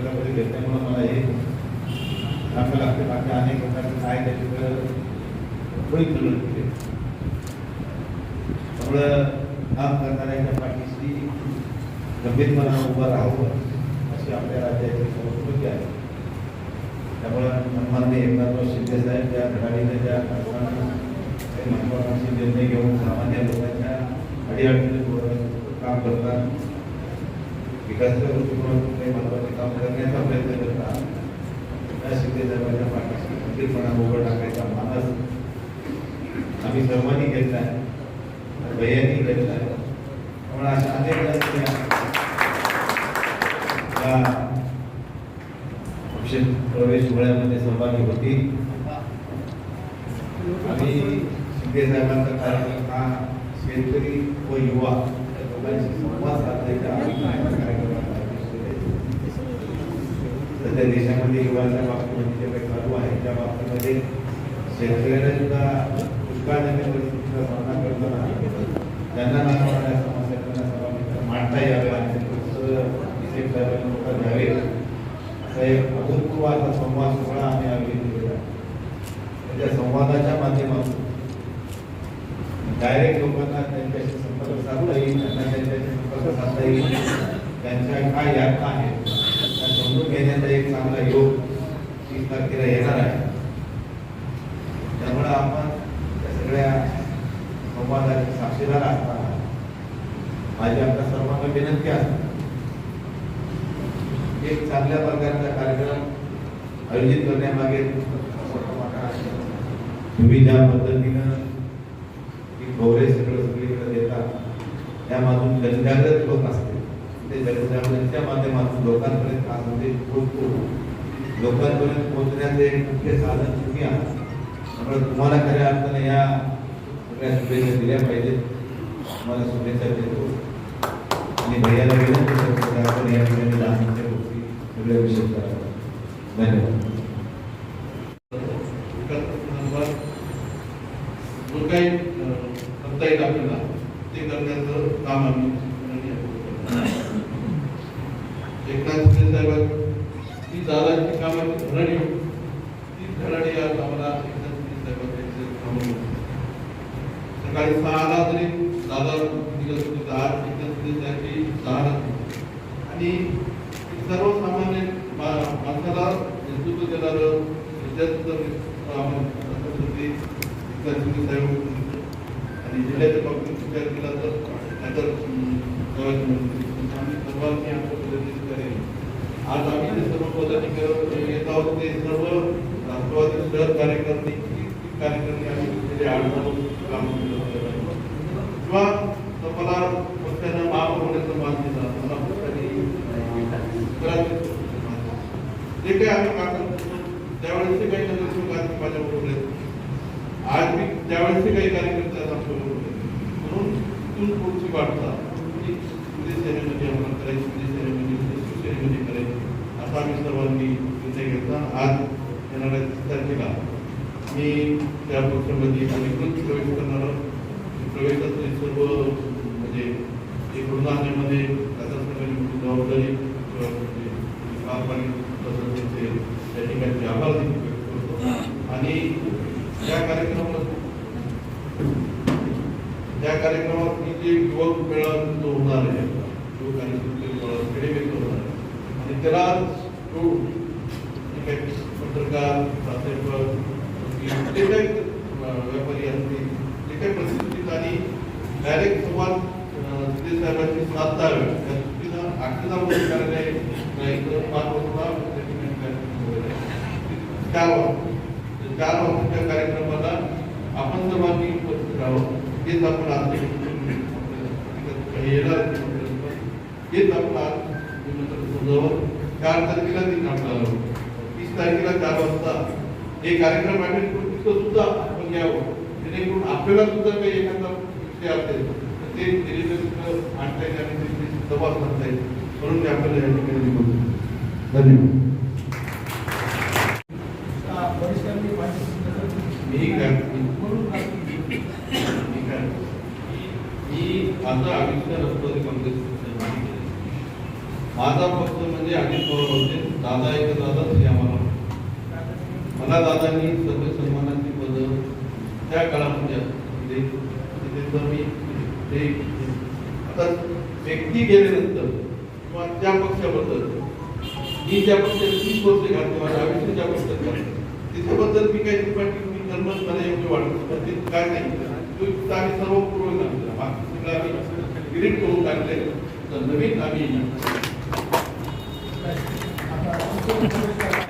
पुस्तकामध्ये घेतल्यामुळे मला हे सांगावं लागतं. बाकी अनेक लोकांचं काय त्याच्याकडं थोडी तुलना केली. त्यामुळं काम करणाऱ्यांच्या पाठीशी गंभीरपणा उभं राहावं अशी आपल्या राज्याची संस्कृती आहे. त्यामुळं सन्माननीय एकनाथ शिंदे साहेब या घडाडीने ज्या काही महत्वाकांक्षी निर्णय घेऊन सामान्य लोकांच्या अडीअडचणी काम करतात, विकासाच्या दृष्टिकोनातून काही महत्वाचे काम करण्याचा प्रयत्न करतात, त्या शिंदे साहेबांच्या पाठीशी गंभीरपणा उभं टाकायचा मानस आम्ही सर्वांनी घेतला आहे, भैयांनी घेतला आहे. त्यामुळे अशा अनेक प्रवेश सोहळ्यामध्ये सहभागी होती. आम्ही शिंदे साहेबांचा कार्यक्रम हा शेतकरी व युवा या दोघांशी संवाद साधण्याच्या कार्यक्रमात सध्या देशामध्ये युवांच्या बाबतीमध्ये जे काही चालू आहे त्या बाबतीमध्ये शेतकऱ्यांना सुद्धा दुष्काळजन्य परिस्थितीचा सामना करताना त्यांना नागवणाऱ्या समस्या त्यांना सर्वांना मांडता याव्या आणि घ्यावे असा एक अभूतपूर्व असा संवाद सोहळा आम्ही आयोजित केलेला आहे. त्या संवादाच्या माध्यमातून डायरेक्ट लोकांना त्यांच्याशी संपर्क साधता येईल, त्यांना त्यांच्याशी संपर्क साधता येईल, त्यांच्या काय यातना आहेत त्या समजून घेण्याचा एक चांगला योग 30 तारखेला येणार आहे. त्यामुळे आपण त्या सगळ्या संवादाचे साक्षीदार असताना माझी आपल्या सर्वांना विनंती असते, एक चांगल्या प्रकारचा कार्यक्रम आयोजित करण्यामागे तुम्ही ज्या पद्धतीनं कव्हरेज सगळीकडे देतात त्यामधून जनजागृत होत असते. ते जनजागृतीच्या माध्यमातून लोकांपर्यंत हा संदेश पोहोचतो. लोकांपर्यंत पोहोचण्याचे एक मुख्य साधन तुम्ही आहात. त्यामुळे तुम्हाला खऱ्या अर्थाने या सगळ्या शुभेच्छा दिल्या पाहिजेत. तुम्हाला शुभेच्छा देतो आणि भैयाला विनंती करतो की आपण या ठिकाणी 10 मिनिटं गोष्टी सगळ्या विषय करावा. धन्यवाद. जो काही करता येईल आपल्याला ते करण्याचं काम आम्ही एकनाथ शिंदे साहेब ती दादाची कामाची धरणी ती धरणी आज आम्हाला एकनाथ शिंदे साहेबांचे सकाळी 6ला तरी दादा निघत होते, 10 एकनाथ शिंदे साहेबांची 6ला आणि सर्वसामान्य माणसाला नेतृत्व देणारं साहेब आणि जिल्ह्याच्या बाबतीत विचार केला तर आम्ही सर्वांनी आमच्या पद्धतीने करेल. आज आम्ही जे सर्व पदाधिकारी येत आहोत ते सर्व राष्ट्रवादी शहर कार्यकर्ते आम्ही आढळून काम केलं किंवा मला पक्षानं माफ होण्याचं मान दिला, मला पक्षाने जे काही आम्ही काम त्यावेळेस काही नगरसेवक माझ्या बरोबर आहेत. आज मी त्यावेळेस काही कार्यकर्ते म्हणून तिथून पुढची वाटता सेनेमध्ये आम्हाला करायची, शिवसेनेमध्ये करायची असा आम्ही सर्वांनी निर्णय घेतला. आज येणाऱ्या 30 तारखेला मी त्या पक्षामध्ये अधिकृत प्रवेश करणार. प्रवेशाचे सर्व म्हणजे हे करून आणण्यामध्ये जबाबदारी त्या ठिकाणी आभार व्यक्त करतो आणि त्या कार्यक्रमात मी जे युवक मेळा जो होणार आहे युवक आणि खेडेमेळ होणार आहे आणि त्याला पत्रकार जे काही व्यापारी असतील जे काही परिस्थितीत आणि डायरेक्ट संवाद शिंदे साहेबांची साधतावे त्या दृष्टीनं 8 कार्यालय 5 वाजता 4 वाजताच्या कार्यक्रमाला आपण सर्वांनी उपस्थित राहावं हेच आपण आज येणार हेच आपण आज समजावं. 4 तारखेला ती आपल्याला 30 तारखेला 4 वाजता हे कार्यक्रम आयोजित करून तिथं सुद्धा आपण यावं जेणेकरून आपल्याला सुद्धा काही एखादा विषय असेल तर ते दिलेलं आणता येईल आणि तपास करता येईल म्हणून ते आपल्याला या ठिकाणी बोलतो. धन्यवाद. माझा आयुष्य राष्ट्रवादी काँग्रेस माझा पक्ष म्हणजे अजित पवार होते. दादा एक दादाच हे आम्हाला मला दादांनी सर्व सन्मानाची पदं त्या काळामध्ये दिली. तिथे तर मी ते आता व्यक्ती गेल्यानंतर किंवा त्या पक्षाबद्दल मी ज्या पक्षात 30 वर्ष घातली माझ्या आयुष्य ज्या पक्षात घातलं त्याच्याबद्दल मी काही टिप्पणी मी करणं मला योग्य वाटत पण ते काय नाही तो आम्ही सर्व पूर्व मागच्या आम्ही डिलीट करून टाकले तर नवीन आम्ही